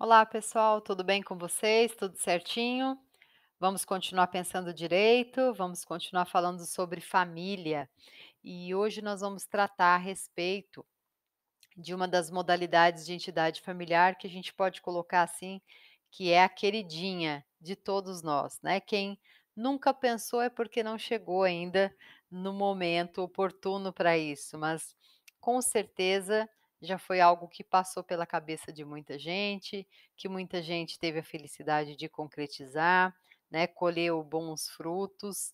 Olá, pessoal, tudo bem com vocês? Tudo certinho? Vamos continuar pensando direito, vamos continuar falando sobre família. E hoje nós vamos tratar a respeito de uma das modalidades de entidade familiar que a gente pode colocar assim, que é a queridinha de todos nós, né? Quem nunca pensou é porque não chegou ainda no momento oportuno para isso, mas com certeza já foi algo que passou pela cabeça de muita gente, que muita gente teve a felicidade de concretizar, né? Colheu bons frutos,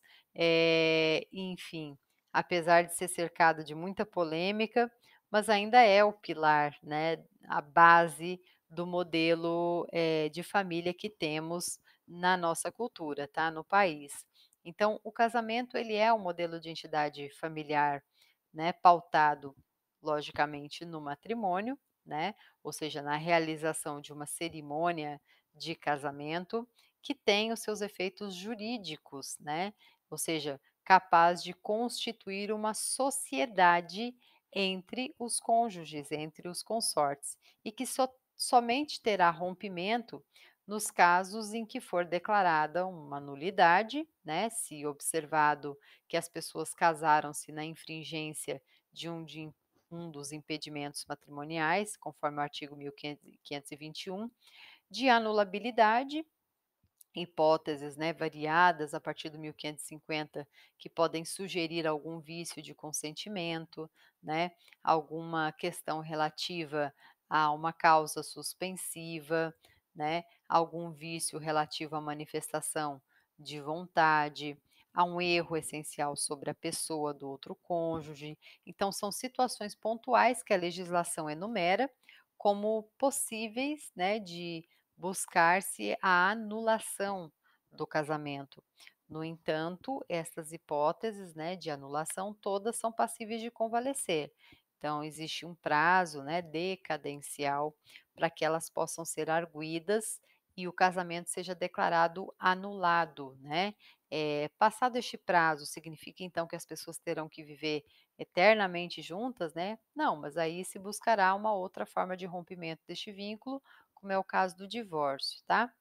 enfim, apesar de ser cercado de muita polêmica, mas ainda é o pilar, né, a base do modelo, de família que temos na nossa cultura, tá, no país. Então, o casamento ele é um modelo de entidade familiar, né, pautado logicamente no matrimônio, né, ou seja, na realização de uma cerimônia de casamento, que tem os seus efeitos jurídicos, né, ou seja, capaz de constituir uma sociedade entre os cônjuges, entre os consortes, e que somente terá rompimento nos casos em que for declarada uma nulidade, né, se observado que as pessoas casaram-se na infringência de um dos impedimentos matrimoniais, conforme o artigo 1521, de anulabilidade, hipóteses, né, variadas a partir do 1550, que podem sugerir algum vício de consentimento, né, alguma questão relativa a uma causa suspensiva, né, algum vício relativo à manifestação de vontade, a um erro essencial sobre a pessoa do outro cônjuge. Então, são situações pontuais que a legislação enumera como possíveis, né, de buscar-se a anulação do casamento. No entanto, essas hipóteses, né, de anulação todas são passíveis de convalescer. Então, existe um prazo, né, decadencial para que elas possam ser arguidas e o casamento seja declarado anulado, né. Passado este prazo, significa então que as pessoas terão que viver eternamente juntas, né? Não, mas aí se buscará uma outra forma de rompimento deste vínculo, como é o caso do divórcio, tá?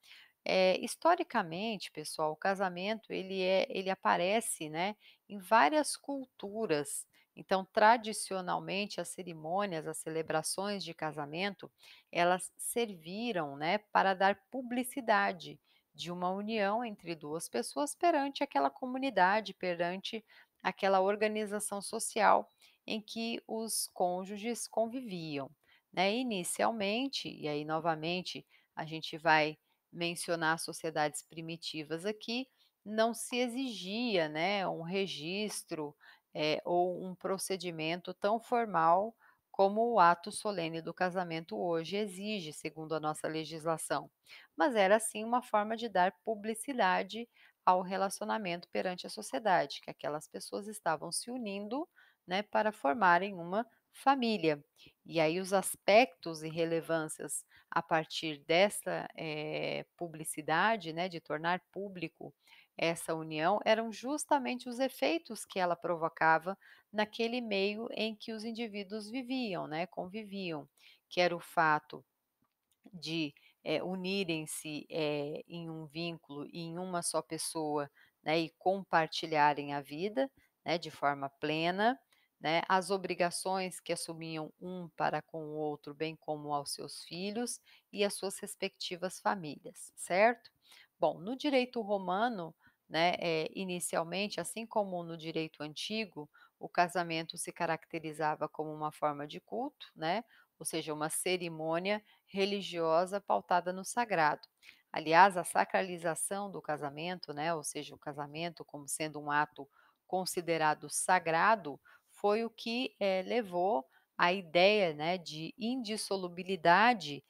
Historicamente, pessoal, o casamento ele aparece, né, em várias culturas. Então, tradicionalmente, as cerimônias, as celebrações de casamento, elas serviram, né, para dar publicidade de uma união entre duas pessoas perante aquela comunidade, perante aquela organização social em que os cônjuges conviviam, né? Inicialmente, e aí novamente a gente vai mencionar sociedades primitivas aqui, não se exigia, né, um registro, ou um procedimento tão formal como o ato solene do casamento hoje exige, segundo a nossa legislação. Mas era sim uma forma de dar publicidade ao relacionamento perante a sociedade, que aquelas pessoas estavam se unindo, né, para formarem uma família. E aí os aspectos e relevâncias a partir dessa, publicidade, né, de tornar público essa união, eram justamente os efeitos que ela provocava naquele meio em que os indivíduos viviam, né, conviviam, que era o fato de, unirem-se, em um vínculo e em uma só pessoa, né, e compartilharem a vida, né, de forma plena, né, as obrigações que assumiam um para com o outro, bem como aos seus filhos e as suas respectivas famílias, certo? Bom, no direito romano, né, inicialmente, assim como no direito antigo, o casamento se caracterizava como uma forma de culto, né, ou seja, uma cerimônia religiosa pautada no sagrado. Aliás, a sacralização do casamento, né, ou seja, o casamento como sendo um ato considerado sagrado, foi o que levou à ideia, né, de indissolubilidade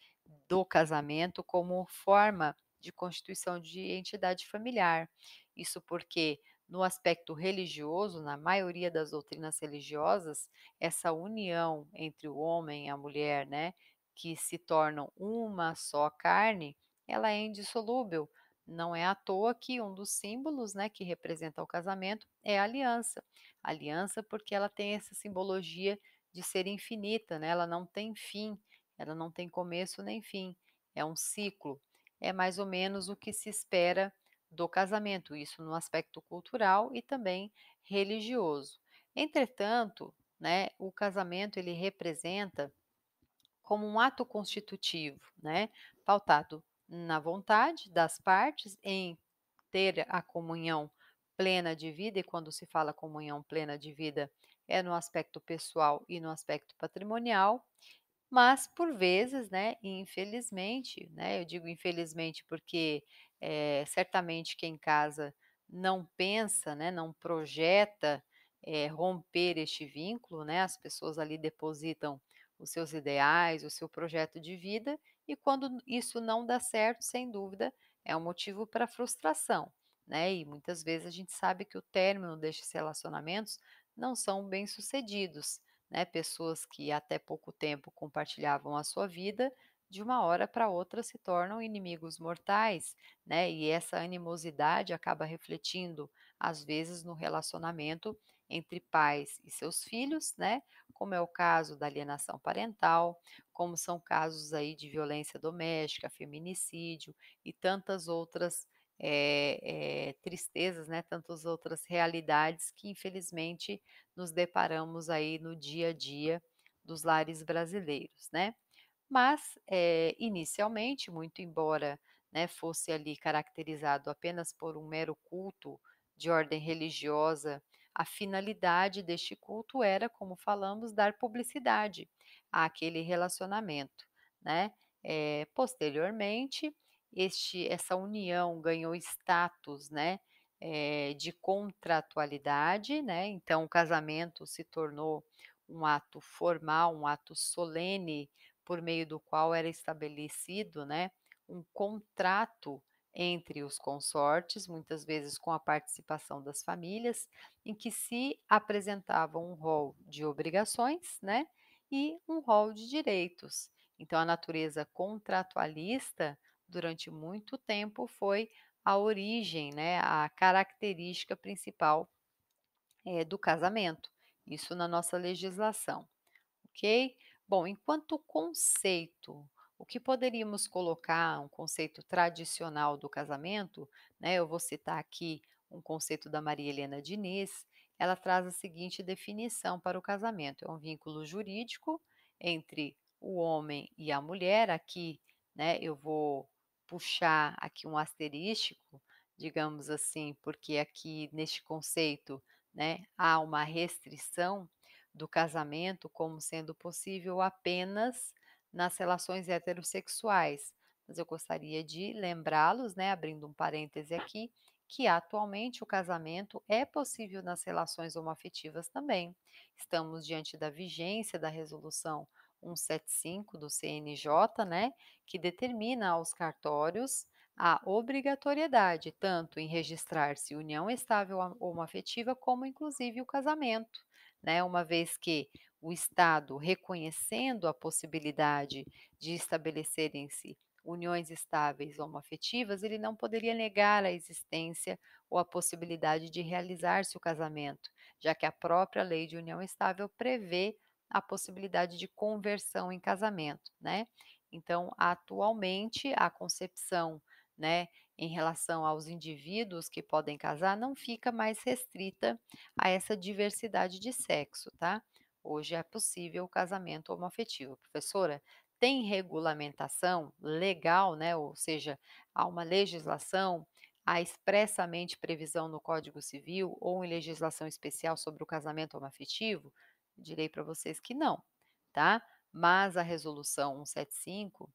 do casamento como forma de constituição de entidade familiar. Isso porque, no aspecto religioso, na maioria das doutrinas religiosas, essa união entre o homem e a mulher, né, que se tornam uma só carne, ela é indissolúvel. Não é à toa que um dos símbolos, né, que representa o casamento é a aliança. A aliança porque ela tem essa simbologia de ser infinita, né, ela não tem fim, ela não tem começo nem fim. é um ciclo, é mais ou menos o que se espera do casamento, isso no aspecto cultural e também religioso. Entretanto, né, o casamento ele representa como um ato constitutivo, né, pautado na vontade das partes em ter a comunhão plena de vida, e quando se fala comunhão plena de vida, é no aspecto pessoal e no aspecto patrimonial, mas por vezes, né, e infelizmente, né, eu digo infelizmente porque, certamente quem casa não pensa, né, não projeta, romper este vínculo, né, as pessoas ali depositam os seus ideais, o seu projeto de vida, e quando isso não dá certo, sem dúvida, é um motivo para frustração, né, e muitas vezes a gente sabe que o término destes relacionamentos não são bem-sucedidos, né, pessoas que até pouco tempo compartilhavam a sua vida, de uma hora para outra se tornam inimigos mortais, né? E essa animosidade acaba refletindo, às vezes, no relacionamento entre pais e seus filhos, né? Como é o caso da alienação parental, como são casos aí de violência doméstica, feminicídio e tantas outras tristezas, né? Tantas outras realidades que infelizmente nos deparamos aí no dia a dia dos lares brasileiros, né. Mas, inicialmente, muito embora, né, fosse ali caracterizado apenas por um mero culto de ordem religiosa, a finalidade deste culto era, como falamos, dar publicidade àquele relacionamento, né. Posteriormente, essa união ganhou status, né, de contratualidade, né, então o casamento se tornou um ato formal, um ato solene por meio do qual era estabelecido, né, um contrato entre os consortes, muitas vezes com a participação das famílias, em que se apresentava um rol de obrigações, né, e um rol de direitos. Então, a natureza contratualista, durante muito tempo, foi a origem, né, a característica principal, do casamento, isso na nossa legislação. Ok? Bom, enquanto conceito, o que poderíamos colocar, um conceito tradicional do casamento, né? Eu vou citar aqui um conceito da Maria Helena Diniz, ela traz a seguinte definição para o casamento: é um vínculo jurídico entre o homem e a mulher. Aqui, né, eu vou puxar aqui um asterístico, digamos assim, porque aqui neste conceito, né, há uma restrição do casamento como sendo possível apenas nas relações heterossexuais. Mas eu gostaria de lembrá-los, né, abrindo um parêntese aqui, que atualmente o casamento é possível nas relações homoafetivas também. Estamos diante da vigência da resolução 175 do CNJ, né, que determina aos cartórios a obrigatoriedade tanto em registrar-se união estável homoafetiva como inclusive o casamento, né, uma vez que o Estado, reconhecendo a possibilidade de estabelecerem-se uniões estáveis homoafetivas, ele não poderia negar a existência ou a possibilidade de realizar-se o casamento, já que a própria lei de união estável prevê a possibilidade de conversão em casamento, né. Então, atualmente, a concepção, né, em relação aos indivíduos que podem casar não fica mais restrita a essa diversidade de sexo, tá. Hoje é possível o casamento homoafetivo. Professora, tem regulamentação legal, né, ou seja, há uma legislação, há expressamente previsão no Código Civil ou em legislação especial sobre o casamento homoafetivo? Direi para vocês que não, tá. Mas a resolução 175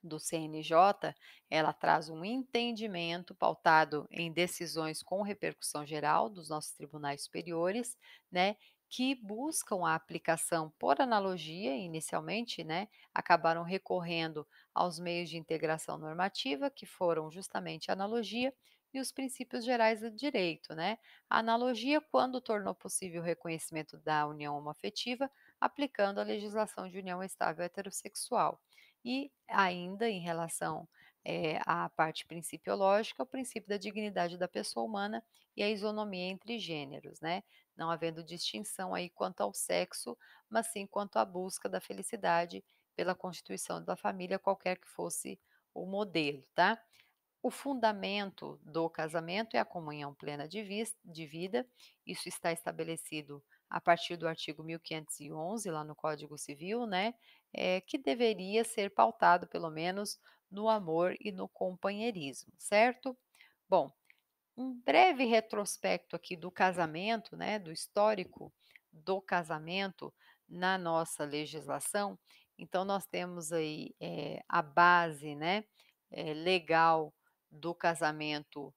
do CNJ, ela traz um entendimento pautado em decisões com repercussão geral dos nossos tribunais superiores, né, que buscam a aplicação por analogia, inicialmente, né, acabaram recorrendo aos meios de integração normativa, que foram justamente a analogia e os princípios gerais do direito, né. A analogia quando tornou possível o reconhecimento da união homoafetiva, aplicando a legislação de união estável heterossexual. E ainda em relação, à parte principiológica, o princípio da dignidade da pessoa humana e a isonomia entre gêneros, né, não havendo distinção aí quanto ao sexo, mas sim quanto à busca da felicidade pela constituição da família, qualquer que fosse o modelo, tá? O fundamento do casamento é a comunhão plena de vida, isso está estabelecido a partir do artigo 1511, lá no Código Civil, né, que deveria ser pautado, pelo menos, no amor e no companheirismo, certo? Bom, um breve retrospecto aqui do casamento, né, do histórico do casamento na nossa legislação. Então, nós temos aí a base, né, legal do casamento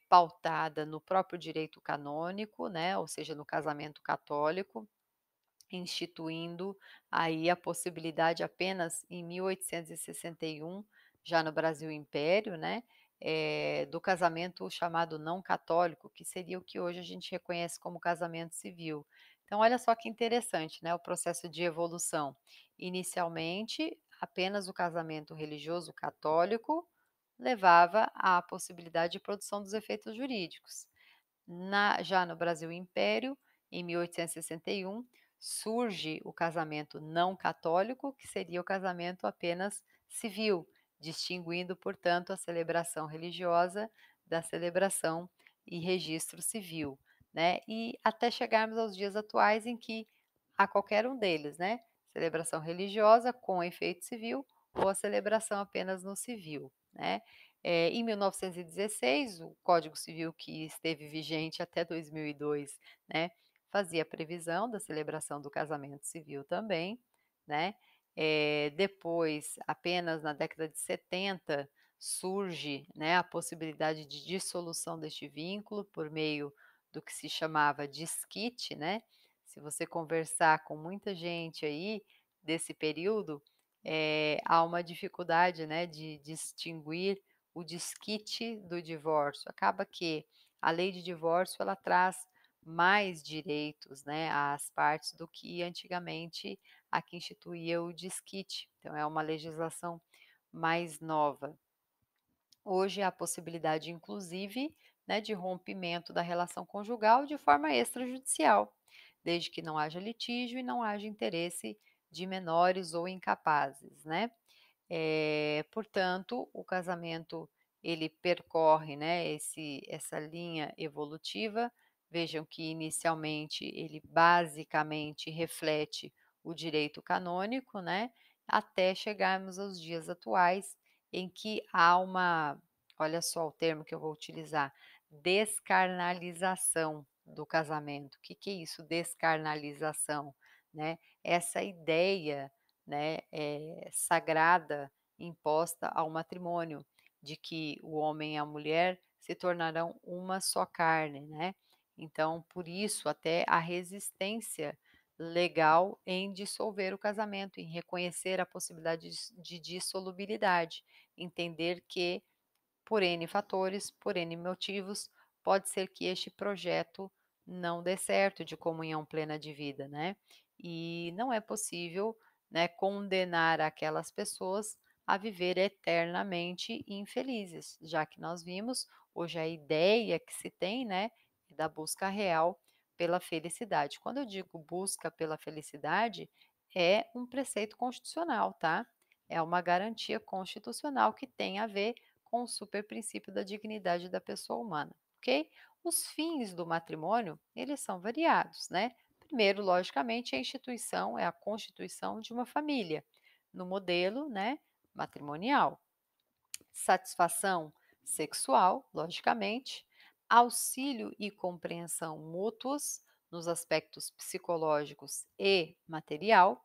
pautada no próprio direito canônico, né, ou seja, no casamento católico, instituindo aí a possibilidade apenas em 1861, já no Brasil Império, né, do casamento chamado não católico, que seria o que hoje a gente reconhece como casamento civil. Então olha só que interessante, né, o processo de evolução. Inicialmente, apenas o casamento religioso católico levava à possibilidade de produção dos efeitos jurídicos. Já no Brasil Império, em 1861, surge o casamento não católico, que seria o casamento apenas civil, distinguindo, portanto, a celebração religiosa da celebração e registro civil, né? E até chegarmos aos dias atuais em que a qualquer um deles, né? Celebração religiosa com efeito civil ou a celebração apenas no civil, né? Em 1916, o Código Civil, que esteve vigente até 2002, né, fazia previsão da celebração do casamento civil também, né. Depois, apenas na década de 70, surge, né, a possibilidade de dissolução deste vínculo por meio do que se chamava desquite, né. Se você conversar com muita gente aí desse período, há uma dificuldade, né, de distinguir o desquite do divórcio. Acaba que a lei de divórcio ela traz mais direitos, né, às partes do que antigamente a que instituía o desquite. Então é uma legislação mais nova. Hoje há a possibilidade, inclusive, né, de rompimento da relação conjugal de forma extrajudicial, desde que não haja litígio e não haja interesse de menores ou incapazes, né? Portanto, o casamento ele percorre, né, essa linha evolutiva. Vejam que inicialmente ele basicamente reflete o direito canônico, né, até chegarmos aos dias atuais em que há uma, olha só o termo que eu vou utilizar, descarnalização do casamento. O que que é isso, descarnalização, né? Essa ideia, né, sagrada imposta ao matrimônio, de que o homem e a mulher se tornarão uma só carne, né. Então, por isso até a resistência legal em dissolver o casamento, em reconhecer a possibilidade de dissolubilidade, entender que por N fatores, por N motivos, pode ser que este projeto não dê certo de comunhão plena de vida, né. E não é possível, né, condenar aquelas pessoas a viver eternamente infelizes, já que nós vimos hoje a ideia que se tem, né, da busca real pela felicidade. Quando eu digo busca pela felicidade, é um preceito constitucional, tá. É uma garantia constitucional que tem a ver com o superprincípio da dignidade da pessoa humana, ok? Os fins do matrimônio, eles são variados, né? Primeiro, logicamente, a instituição é a constituição de uma família, no modelo, né, matrimonial. Satisfação sexual, logicamente, auxílio e compreensão mútuos nos aspectos psicológicos e material,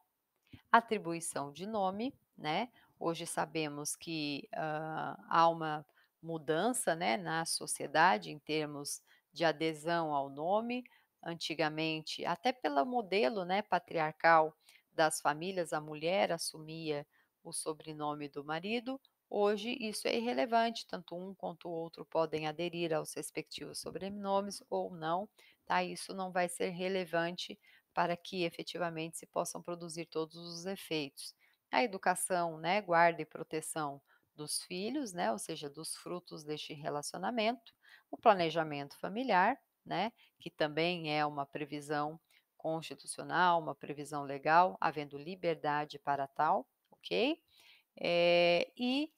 atribuição de nome, né? Hoje sabemos que há uma mudança, né, na sociedade em termos de adesão ao nome. Antigamente, até pelo modelo, né, patriarcal das famílias, a mulher assumia o sobrenome do marido. Hoje isso é irrelevante, tanto um quanto o outro podem aderir aos respectivos sobrenomes ou não, tá? Isso não vai ser relevante para que efetivamente se possam produzir todos os efeitos. A educação, né, guarda e proteção dos filhos, né, ou seja, dos frutos deste relacionamento, o planejamento familiar, né, que também é uma previsão constitucional, uma previsão legal, havendo liberdade para tal, ok? E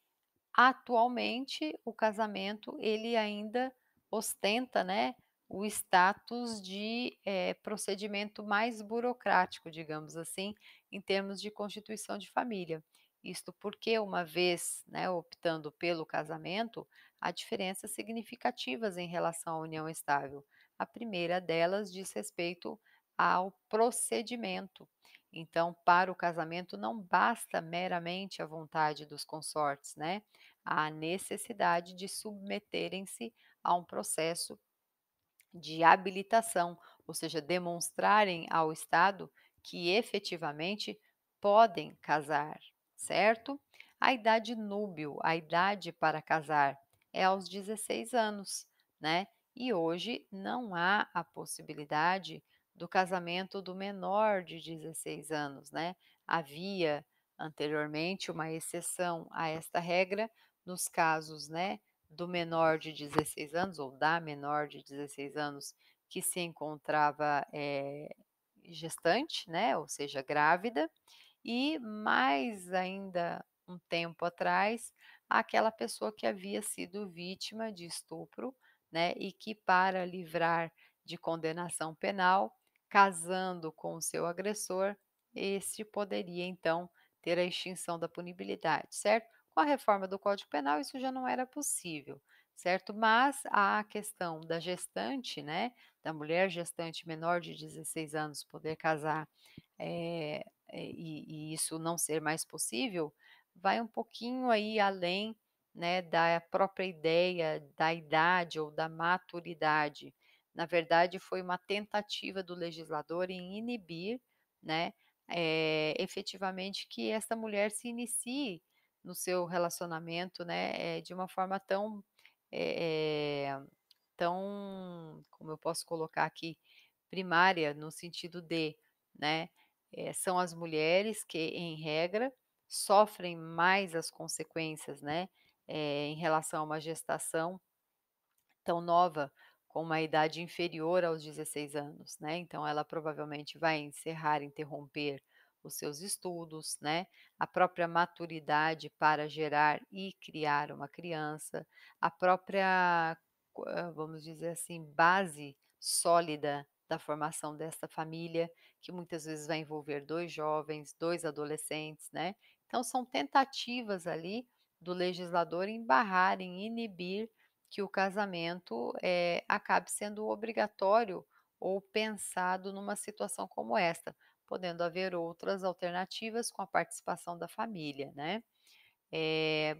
atualmente o casamento ele ainda ostenta, né, o status de, procedimento mais burocrático, digamos assim, em termos de constituição de família. Isto porque uma vez, né, optando pelo casamento, há diferenças significativas em relação à união estável. A primeira delas diz respeito ao procedimento. Então, para o casamento não basta meramente a vontade dos consortes, né? Há necessidade de submeterem-se a um processo de habilitação, ou seja, demonstrarem ao Estado que efetivamente podem casar, certo? A idade núbil, a idade para casar, é aos 16 anos, né? E hoje não há a possibilidade do casamento do menor de 16 anos, né? Havia anteriormente uma exceção a esta regra nos casos, né, do menor de 16 anos ou da menor de 16 anos que se encontrava, gestante, né, ou seja, grávida, e mais ainda um tempo atrás, aquela pessoa que havia sido vítima de estupro, né, e que para livrar de condenação penal, casando com o seu agressor, esse poderia então ter a extinção da punibilidade, certo? Com a reforma do Código Penal isso já não era possível, certo? Mas a questão da gestante, né, da mulher gestante menor de 16 anos poder casar, e isso não ser mais possível, vai um pouquinho aí além, né, da própria ideia da idade ou da maturidade. Na verdade, foi uma tentativa do legislador em inibir, né, efetivamente que esta mulher se inicie no seu relacionamento, né, de uma forma tão, eh como eu posso colocar aqui, primária no sentido de, né, são as mulheres que, em regra, sofrem mais as consequências, né, em relação a uma gestação tão nova, com uma idade inferior aos 16 anos, né, então ela provavelmente vai encerrar, interromper os seus estudos, né, a própria maturidade para gerar e criar uma criança, a própria, vamos dizer assim, base sólida da formação desta família, que muitas vezes vai envolver 2 jovens, 2 adolescentes, né, então são tentativas ali do legislador em barrar, em inibir que o casamento, acabe sendo obrigatório ou pensado numa situação como esta, podendo haver outras alternativas com a participação da família, né.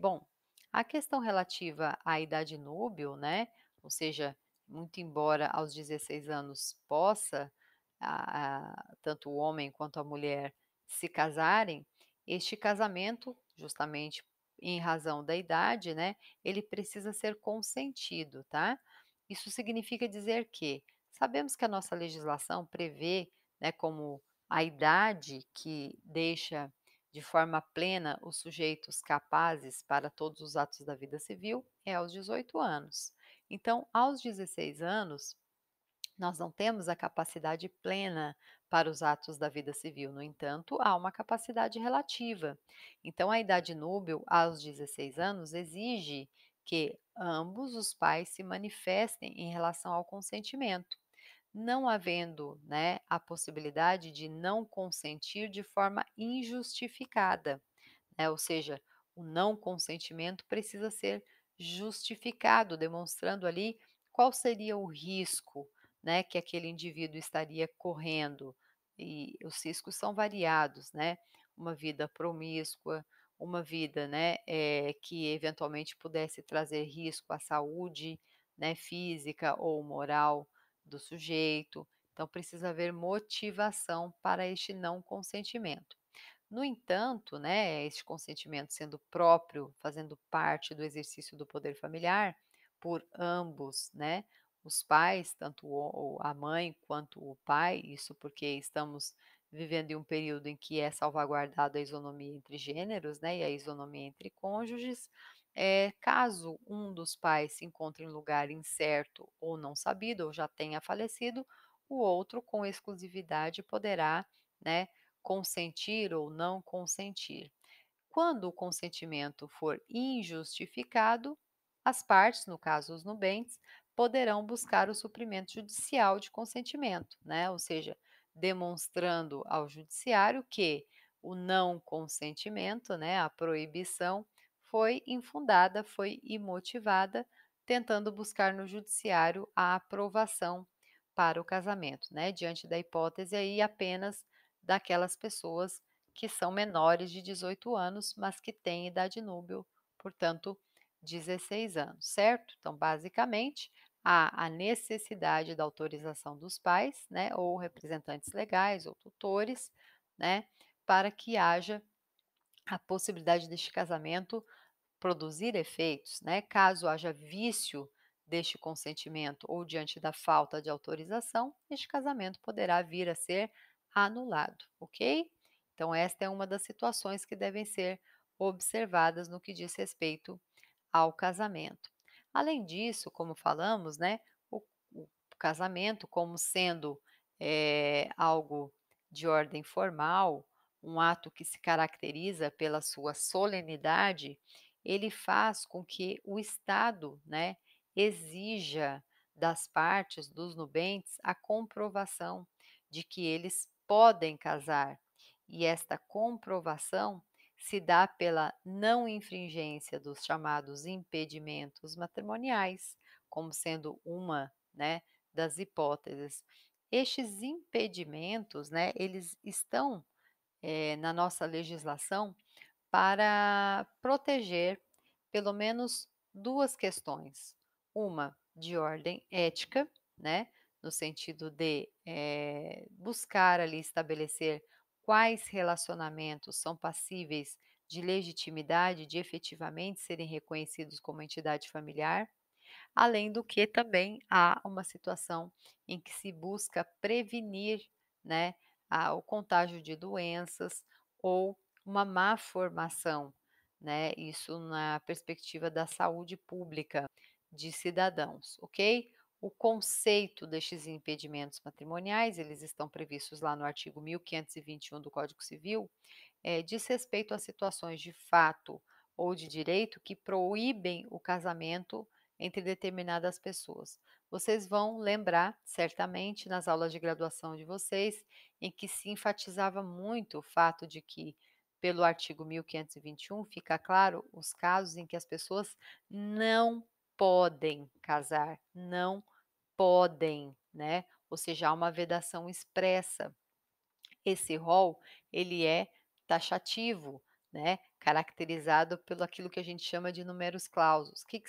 Bom, a questão relativa à idade núbil, né, ou seja, muito embora aos 16 anos possa tanto o homem quanto a mulher se casarem, este casamento, justamente em razão da idade, né, ele precisa ser consentido, tá? Isso significa dizer que sabemos que a nossa legislação prevê, né, como a idade que deixa de forma plena os sujeitos capazes para todos os atos da vida civil é aos 18 anos. Então, aos 16 anos, nós não temos a capacidade plena para os atos da vida civil, no entanto, há uma capacidade relativa. Então, a idade núbil, aos 16 anos, exige que ambos os pais se manifestem em relação ao consentimento, não havendo, né, a possibilidade de não consentir de forma injustificada, né, ou seja, o não consentimento precisa ser justificado, demonstrando ali qual seria o risco, né, que aquele indivíduo estaria correndo. E os riscos são variados, né? Uma vida promíscua, uma vida, né, que eventualmente pudesse trazer risco à saúde, né, física ou moral do sujeito. Então precisa haver motivação para este não consentimento. No entanto, né, este consentimento sendo próprio, fazendo parte do exercício do poder familiar, por ambos, né, os pais, tanto a mãe quanto o pai, isso porque estamos vivendo em um período em que é salvaguardada a isonomia entre gêneros, né, e a isonomia entre cônjuges, caso um dos pais se encontre em lugar incerto ou não sabido, ou já tenha falecido, o outro, com exclusividade, poderá, né, consentir ou não consentir. Quando o consentimento for injustificado, as partes, no caso os nubentes, poderão buscar o suprimento judicial de consentimento, né? Ou seja, demonstrando ao judiciário que o não consentimento, né, a proibição, foi infundada, foi imotivada, tentando buscar no judiciário a aprovação para o casamento, né? Diante da hipótese aí apenas daquelas pessoas que são menores de 18 anos, mas que têm idade núbil, portanto, 16 anos, certo? Então, basicamente, há a necessidade da autorização dos pais, né, ou representantes legais ou tutores, né, para que haja a possibilidade deste casamento produzir efeitos, né? Caso haja vício deste consentimento ou diante da falta de autorização, este casamento poderá vir a ser anulado, ok? Então, esta é uma das situações que devem ser observadas no que diz respeito ao casamento. Além disso, como falamos, né, o casamento como sendo algo de ordem formal, um ato que se caracteriza pela sua solenidade, ele faz com que o Estado, né, exija das partes, dos nubentes, a comprovação de que eles podem casar. E esta comprovação se dá pela não infringência dos chamados impedimentos matrimoniais, como sendo uma, né, das hipóteses. Estes impedimentos, né, eles estão na nossa legislação para proteger pelo menos duas questões. Uma de ordem ética, né, no sentido de buscar ali estabelecer quais relacionamentos são passíveis de legitimidade, de efetivamente serem reconhecidos como entidade familiar. Além do que também há uma situação em que se busca prevenir, né, o contágio de doenças ou uma má formação, né, isso na perspectiva da saúde pública de cidadãos, ok? O conceito destes impedimentos matrimoniais, eles estão previstos lá no artigo 1521 do Código Civil, diz respeito a situações de fato ou de direito que proíbem o casamento entre determinadas pessoas. Vocês vão lembrar, certamente, nas aulas de graduação de vocês, em que se enfatizava muito o fato de que, pelo artigo 1521, fica claro os casos em que as pessoas não podem casar, não podem, né? Ou seja, há uma vedação expressa. Esse rol, ele é taxativo, né, caracterizado pelo aquilo que a gente chama de numerus clausus. Que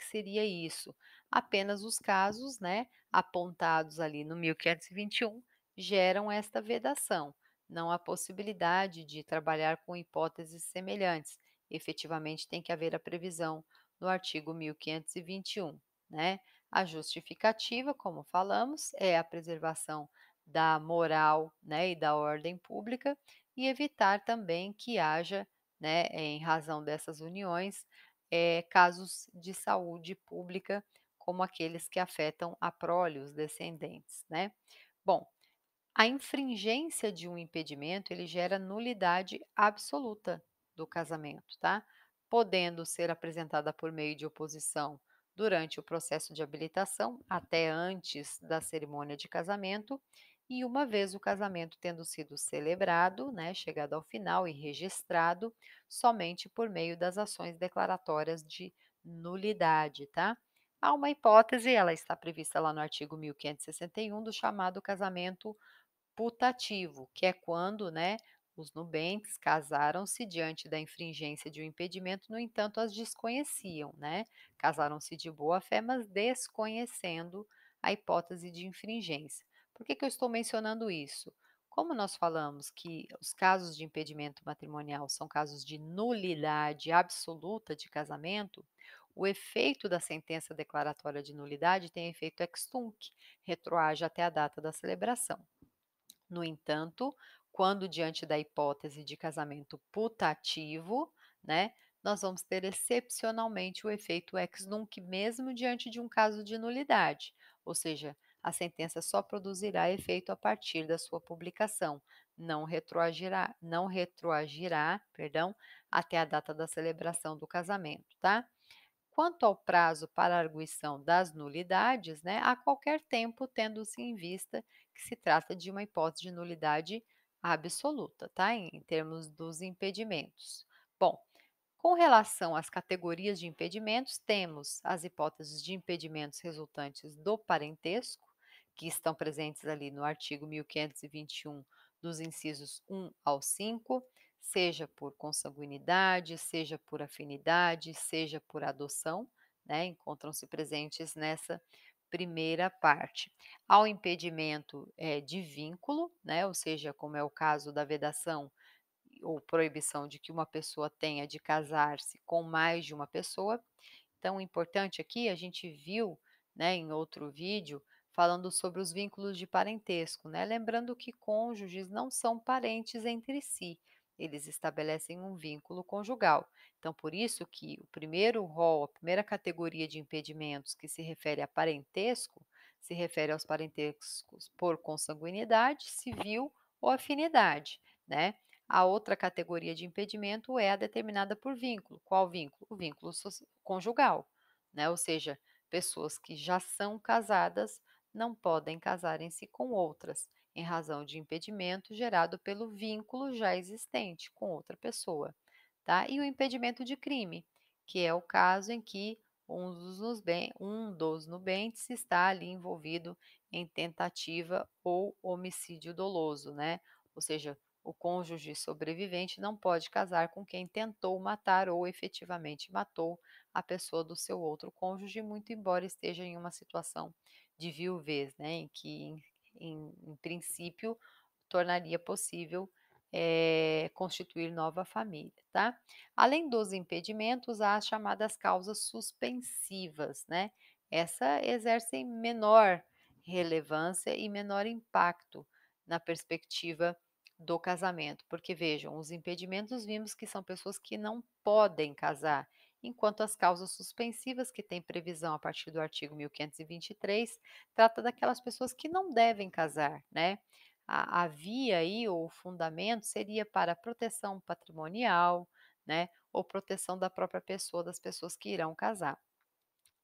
seria isso? Apenas os casos, né, apontados ali no 1521 geram esta vedação. Não há possibilidade de trabalhar com hipóteses semelhantes. Efetivamente tem que haver a previsão no artigo 1521, né? A justificativa, como falamos, é a preservação da moral, né, e da ordem pública e evitar também que haja, né, em razão dessas uniões, casos de saúde pública, como aqueles que afetam a prole, os descendentes, né. Bom, a infringência de um impedimento, ele gera nulidade absoluta do casamento, tá? Podendo ser apresentada por meio de oposição durante o processo de habilitação, até antes da cerimônia de casamento, e uma vez o casamento tendo sido celebrado, né, chegado ao final e registrado, somente por meio das ações declaratórias de nulidade, tá? Há uma hipótese, ela está prevista lá no artigo 1561, do chamado casamento putativo, que é quando, né, os nubentes casaram-se diante da infringência de um impedimento, no entanto, as desconheciam, né? Casaram-se de boa fé, mas desconhecendo a hipótese de infringência. Por que eu estou mencionando isso? Como nós falamos que os casos de impedimento matrimonial são casos de nulidade absoluta de casamento, o efeito da sentença declaratória de nulidade tem efeito ex tunc, retroage até a data da celebração. No entanto, quando diante da hipótese de casamento putativo, né, nós vamos ter excepcionalmente o efeito ex nunc, mesmo diante de um caso de nulidade, ou seja, a sentença só produzirá efeito a partir da sua publicação, não retroagirá, perdão, até a data da celebração do casamento, tá? Quanto ao prazo para a arguição das nulidades, né, a qualquer tempo, tendo-se em vista que se trata de uma hipótese de nulidade absoluta, tá? Em termos dos impedimentos. Bom, com relação às categorias de impedimentos, temos as hipóteses de impedimentos resultantes do parentesco, que estão presentes ali no artigo 1521, dos incisos 1 ao 5, seja por consanguinidade, seja por afinidade, seja por adoção, né, encontram-se presentes nessa primeira parte. Ao impedimento de vínculo, né, ou seja, como é o caso da vedação ou proibição de que uma pessoa tenha de casar-se com mais de uma pessoa. Então, o importante aqui, a gente viu, né, em outro vídeo, falando sobre os vínculos de parentesco, né? Lembrando que cônjuges não são parentes entre si, eles estabelecem um vínculo conjugal. Então, por isso que o primeiro rol, a primeira categoria de impedimentos que se refere a parentesco, se refere aos parentescos por consanguinidade, civil ou afinidade, né? A outra categoria de impedimento é a determinada por vínculo. Qual vínculo? O vínculo conjugal, né? Ou seja, pessoas que já são casadas não podem casarem-se com outras, em razão de impedimento gerado pelo vínculo já existente com outra pessoa, tá? E o impedimento de crime, que é o caso em que um dos nubentes está ali envolvido em tentativa ou homicídio doloso, né? Ou seja, o cônjuge sobrevivente não pode casar com quem tentou matar ou efetivamente matou a pessoa do seu outro cônjuge, muito embora esteja em uma situação de viuvez, né, em que, em princípio, tornaria possível constituir nova família, tá? Além dos impedimentos, há as chamadas causas suspensivas, né? Essa exercem menor relevância e menor impacto na perspectiva do casamento, porque vejam, os impedimentos vimos que são pessoas que não podem casar, enquanto as causas suspensivas, que têm previsão a partir do artigo 1523, trata daquelas pessoas que não devem casar, né? A via aí, ou o fundamento, seria para proteção patrimonial, né? Ou proteção da própria pessoa, das pessoas que irão casar.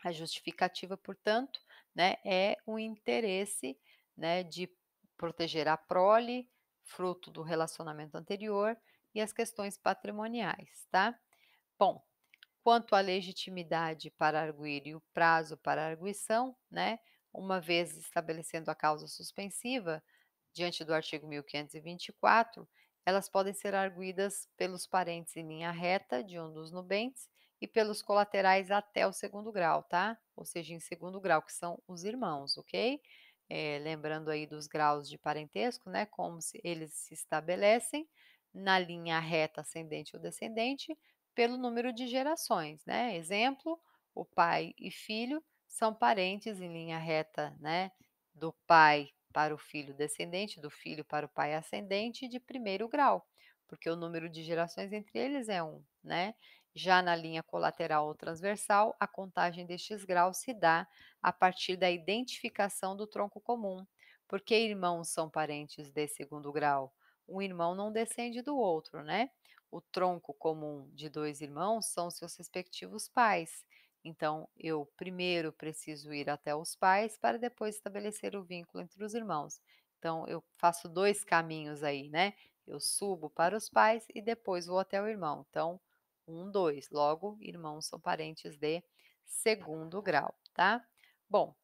A justificativa, portanto, né, é o interesse, né, de proteger a prole, fruto do relacionamento anterior, e as questões patrimoniais, tá? Bom, quanto à legitimidade para arguir e o prazo para arguição, né, uma vez estabelecendo a causa suspensiva, diante do artigo 1524, elas podem ser arguidas pelos parentes em linha reta de um dos nubentes e pelos colaterais até o segundo grau, tá? Ou seja, em segundo grau, que são os irmãos, ok? Lembrando aí dos graus de parentesco, né? Como eles se estabelecem na linha reta ascendente ou descendente pelo número de gerações, né? Exemplo, o pai e filho são parentes em linha reta, né? Do pai para o filho descendente, do filho para o pai ascendente de primeiro grau, porque o número de gerações entre eles é um, né? Já na linha colateral ou transversal, a contagem destes graus se dá a partir da identificação do tronco comum, porque irmãos são parentes de segundo grau. Um irmão não descende do outro, né? O tronco comum de dois irmãos são seus respectivos pais. Então, eu primeiro preciso ir até os pais para depois estabelecer o vínculo entre os irmãos. Então, eu faço dois caminhos aí, né? Eu subo para os pais e depois vou até o irmão. Então, um, dois. Logo, irmãos são parentes de segundo grau, tá? Bom,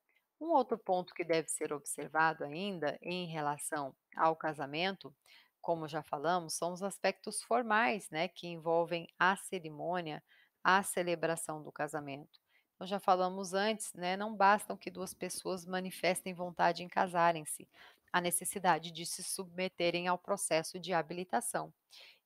um outro ponto que deve ser observado ainda em relação ao casamento, como já falamos, são os aspectos formais, né, que envolvem a cerimônia, a celebração do casamento. Nós já falamos antes, né, não bastam que duas pessoas manifestem vontade em casarem-se, há necessidade de se submeterem ao processo de habilitação.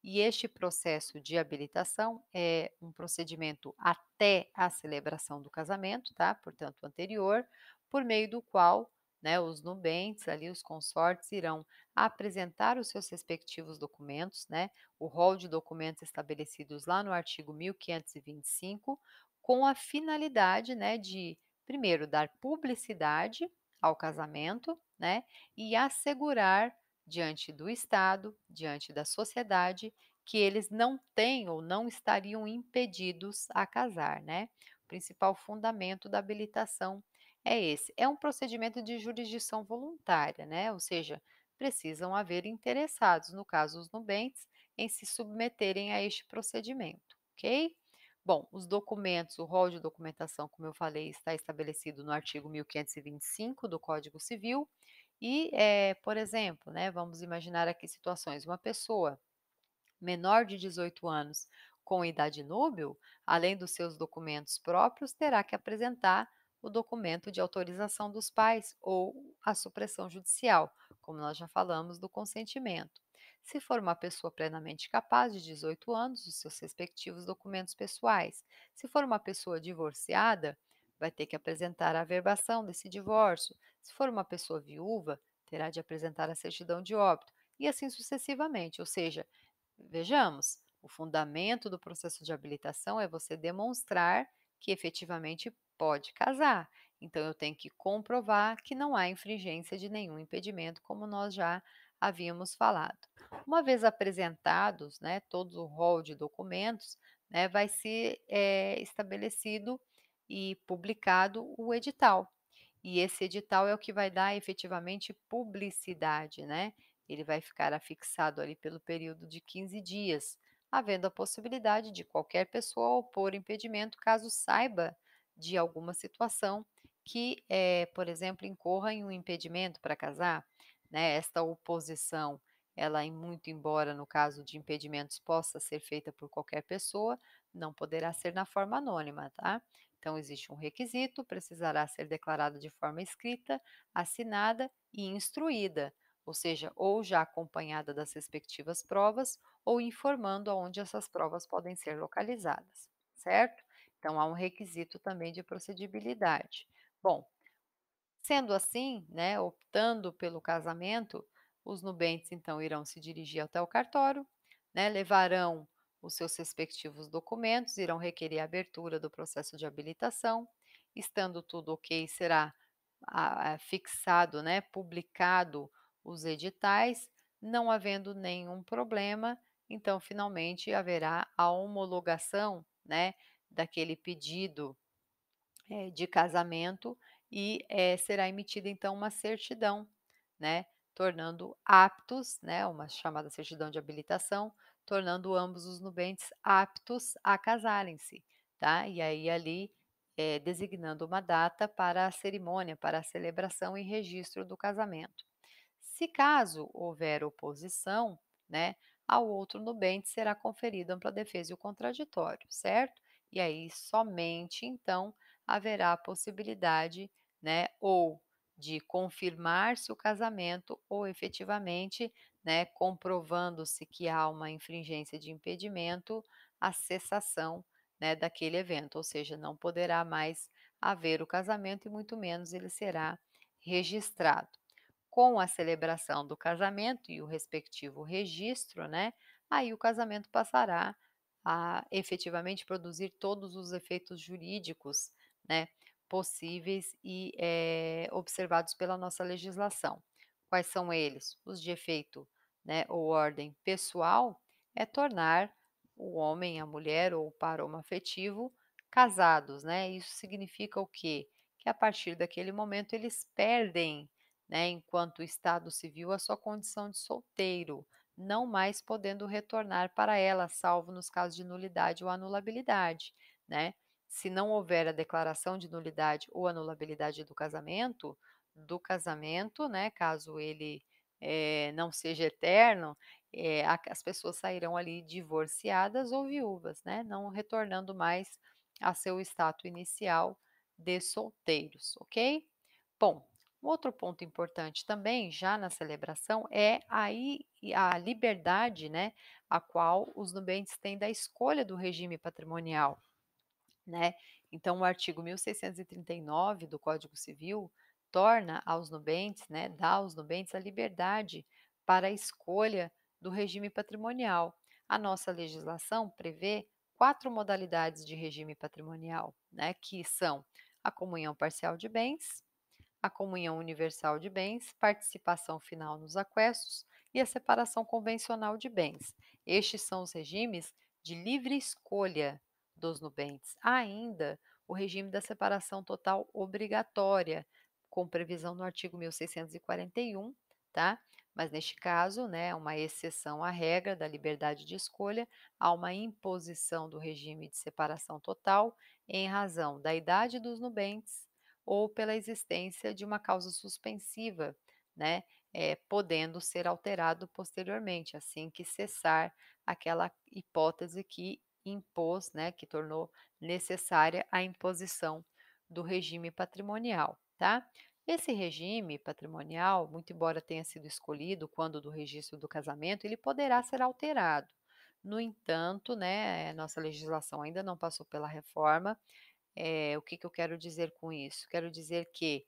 E este processo de habilitação é um procedimento até a celebração do casamento, tá? Portanto, anterior, por meio do qual, né, os nubentes, ali os consortes, irão apresentar os seus respectivos documentos, né? O rol de documentos estabelecidos lá no artigo 1525, com a finalidade, né, de, primeiro, dar publicidade ao casamento, né, e assegurar diante do Estado, diante da sociedade, que eles não têm ou não estariam impedidos a casar, né. O principal fundamento da habilitação é esse. É um procedimento de jurisdição voluntária, né, ou seja, precisam haver interessados, no caso os nubentes, em se submeterem a este procedimento, ok? Bom, os documentos, o rol de documentação, como eu falei, está estabelecido no artigo 1525 do Código Civil e, por exemplo, né, vamos imaginar aqui situações, uma pessoa menor de 18 anos com idade núbil, além dos seus documentos próprios, terá que apresentar o documento de autorização dos pais ou a supressão judicial, como nós já falamos do consentimento. Se for uma pessoa plenamente capaz de 18 anos, os seus respectivos documentos pessoais. Se for uma pessoa divorciada, vai ter que apresentar a averbação desse divórcio. Se for uma pessoa viúva, terá de apresentar a certidão de óbito, e assim sucessivamente, ou seja, vejamos, o fundamento do processo de habilitação é você demonstrar que efetivamente pode casar. Então, eu tenho que comprovar que não há infringência de nenhum impedimento, como nós já havíamos falado. Uma vez apresentados, né, todo o rol de documentos, né, vai ser estabelecido e publicado o edital. E esse edital é o que vai dar efetivamente publicidade, né? Ele vai ficar afixado ali pelo período de 15 dias, havendo a possibilidade de qualquer pessoa opor impedimento caso saiba de alguma situação que, por exemplo, incorra em um impedimento para casar, né? Esta oposição, ela muito embora no caso de impedimentos possa ser feita por qualquer pessoa, não poderá ser na forma anônima, tá? Então, existe um requisito, precisará ser declarado de forma escrita, assinada e instruída, ou seja, ou já acompanhada das respectivas provas, ou informando aonde essas provas podem ser localizadas, certo? Então, há um requisito também de procedibilidade. Bom, sendo assim, né, optando pelo casamento, os nubentes então irão se dirigir até o cartório, né, levarão os seus respectivos documentos, irão requerer a abertura do processo de habilitação, estando tudo ok, será fixado, né, publicado os editais, não havendo nenhum problema, então finalmente haverá a homologação, né, daquele pedido de casamento e, será emitida então uma certidão, né, tornando aptos, né, uma chamada certidão de habilitação, tornando ambos os nubentes aptos a casarem-se, tá. E aí ali, designando uma data para a cerimônia, para a celebração e registro do casamento. Se caso houver oposição, né, ao outro nubente será conferido ampla defesa e o contraditório, certo? E aí somente então haverá a possibilidade, né, ou de confirmar-se o casamento ou efetivamente, né, comprovando-se que há uma infringência de impedimento, a cessação, né, daquele evento, ou seja, não poderá mais haver o casamento e muito menos ele será registrado. Com a celebração do casamento e o respectivo registro, né, aí o casamento passará a efetivamente produzir todos os efeitos jurídicos, né, possíveis e, observados pela nossa legislação. Quais são eles? Os de efeito, né, ou ordem pessoal, é tornar o homem, a mulher ou o par homoafetivo casados, né. Isso significa o quê? Que a partir daquele momento eles perdem, né, enquanto estado civil, a sua condição de solteiro, não mais podendo retornar para ela, salvo nos casos de nulidade ou anulabilidade, né. Se não houver a declaração de nulidade ou anulabilidade do casamento, né, caso ele, não seja eterno, as pessoas sairão ali divorciadas ou viúvas, né, não retornando mais a seu status inicial de solteiros, ok? Bom, um outro ponto importante também, já na celebração, é a liberdade, né, a qual os nubentes têm da escolha do regime patrimonial, né. Então o artigo 1639 do Código Civil torna aos nubentes, né, dá aos nubentes a liberdade para a escolha do regime patrimonial. A nossa legislação prevê 4 modalidades de regime patrimonial, né, que são a comunhão parcial de bens, a comunhão universal de bens, participação final nos aquestos e a separação convencional de bens. Estes são os regimes de livre escolha dos nubentes. Há ainda o regime da separação total obrigatória, com previsão no artigo 1641, tá? Mas neste caso, né, uma exceção à regra da liberdade de escolha, há uma imposição do regime de separação total em razão da idade dos nubentes ou pela existência de uma causa suspensiva, né, podendo ser alterado posteriormente, assim que cessar aquela hipótese que impôs, né, que tornou necessária a imposição do regime patrimonial, tá? Esse regime patrimonial, muito embora tenha sido escolhido quando do registro do casamento, ele poderá ser alterado. No entanto, né, nossa legislação ainda não passou pela reforma. O que que eu quero dizer com isso? Quero dizer que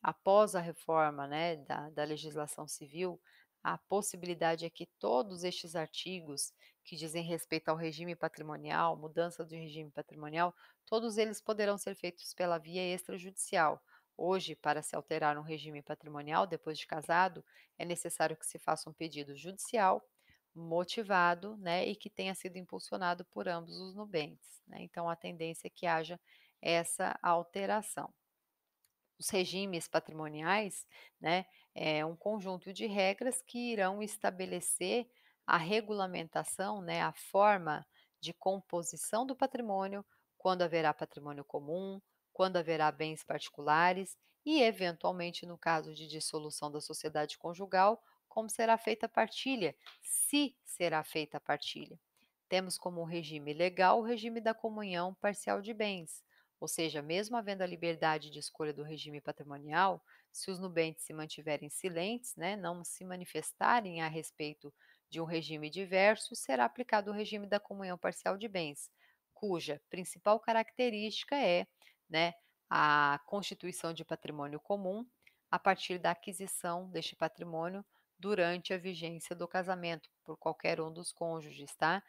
após a reforma, né, da legislação civil, a possibilidade é que todos estes artigos que dizem respeito ao regime patrimonial, mudança do regime patrimonial, todos eles poderão ser feitos pela via extrajudicial. Hoje, para se alterar um regime patrimonial depois de casado, é necessário que se faça um pedido judicial, motivado, né, e que tenha sido impulsionado por ambos os nubentes, né? Então, a tendência é que haja essa alteração. Os regimes patrimoniais, né, é um conjunto de regras que irão estabelecer a regulamentação, né, a forma de composição do patrimônio, quando haverá patrimônio comum, quando haverá bens particulares e, eventualmente, no caso de dissolução da sociedade conjugal, como será feita a partilha, se será feita a partilha. Temos como regime legal o regime da comunhão parcial de bens, ou seja, mesmo havendo a liberdade de escolha do regime patrimonial, se os nubentes se mantiverem silentes, né, não se manifestarem a respeito de um regime diverso, será aplicado o regime da comunhão parcial de bens, cuja principal característica é, né, a constituição de patrimônio comum a partir da aquisição deste patrimônio durante a vigência do casamento por qualquer um dos cônjuges, tá?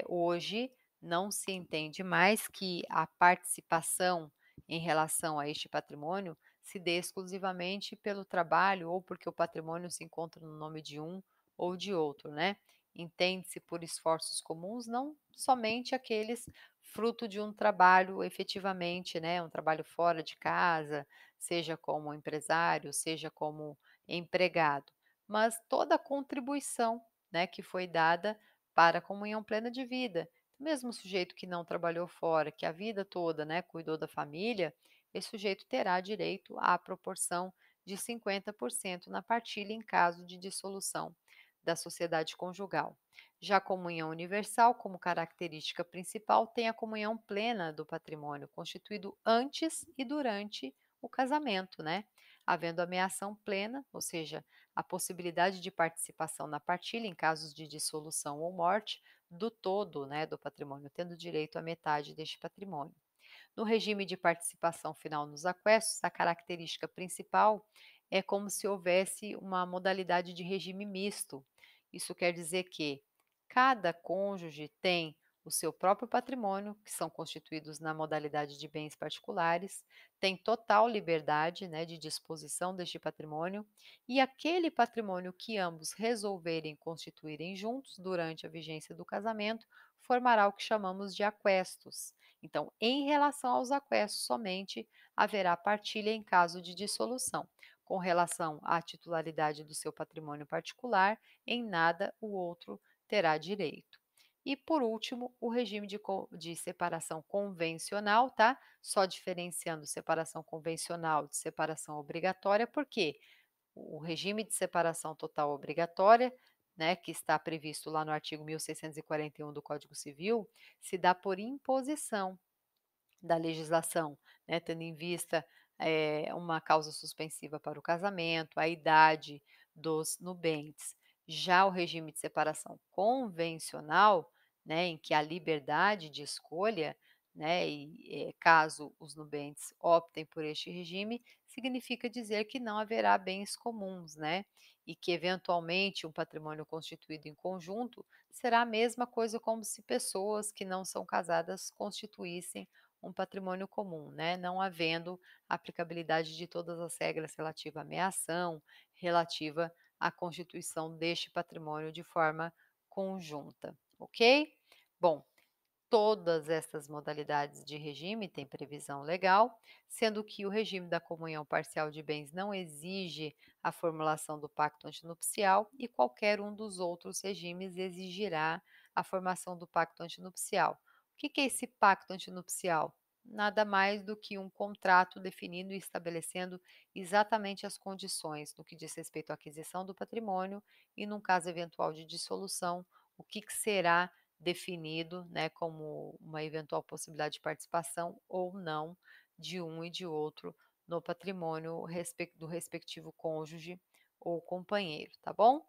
Hoje não se entende mais que a participação em relação a este patrimônio se dê exclusivamente pelo trabalho ou porque o patrimônio se encontra no nome de um ou de outro, né? Entende-se por esforços comuns não somente aqueles fruto de um trabalho efetivamente, né? Um trabalho fora de casa, seja como empresário, seja como empregado, mas toda a contribuição, né, que foi dada para a comunhão plena de vida. Mesmo o sujeito que não trabalhou fora, que a vida toda, né, cuidou da família, esse sujeito terá direito à proporção de 50% na partilha em caso de dissolução da sociedade conjugal. Já a comunhão universal, como característica principal, tem a comunhão plena do patrimônio, constituído antes e durante o casamento, né? Havendo ameação plena, ou seja, a possibilidade de participação na partilha em casos de dissolução ou morte do todo, né, do patrimônio, tendo direito à metade deste patrimônio. No regime de participação final nos aquestos, a característica principal é como se houvesse uma modalidade de regime misto. Isso quer dizer que cada cônjuge tem o seu próprio patrimônio, que são constituídos na modalidade de bens particulares, tem total liberdade, né, de disposição deste patrimônio, e aquele patrimônio que ambos resolverem constituírem juntos durante a vigência do casamento formará o que chamamos de aquestos. Então, em relação aos aquestos somente haverá partilha em caso de dissolução. Com relação à titularidade do seu patrimônio particular, em nada o outro terá direito. E por último, o regime de separação convencional, tá? Só diferenciando separação convencional de separação obrigatória, porque o regime de separação total obrigatória, né, que está previsto lá no artigo 1641 do Código Civil, se dá por imposição da legislação, né, tendo em vista, uma causa suspensiva para o casamento, a idade dos nubentes. Já o regime de separação convencional, né, em que a liberdade de escolha, né, e, caso os nubentes optem por este regime, significa dizer que não haverá bens comuns, né, e que eventualmente um patrimônio constituído em conjunto será a mesma coisa como se pessoas que não são casadas constituíssem um patrimônio comum, né, não havendo aplicabilidade de todas as regras relativa à meação, relativa à constituição deste patrimônio de forma conjunta, ok? Bom, todas estas modalidades de regime têm previsão legal, sendo que o regime da comunhão parcial de bens não exige a formulação do pacto antinupcial e qualquer um dos outros regimes exigirá a formação do pacto antinupcial. O que é esse pacto antinupcial? Nada mais do que um contrato definindo e estabelecendo exatamente as condições no que diz respeito à aquisição do patrimônio e, num caso eventual de dissolução, o que será definido, né, como uma eventual possibilidade de participação ou não de um e de outro no patrimônio do respectivo cônjuge ou companheiro, tá bom?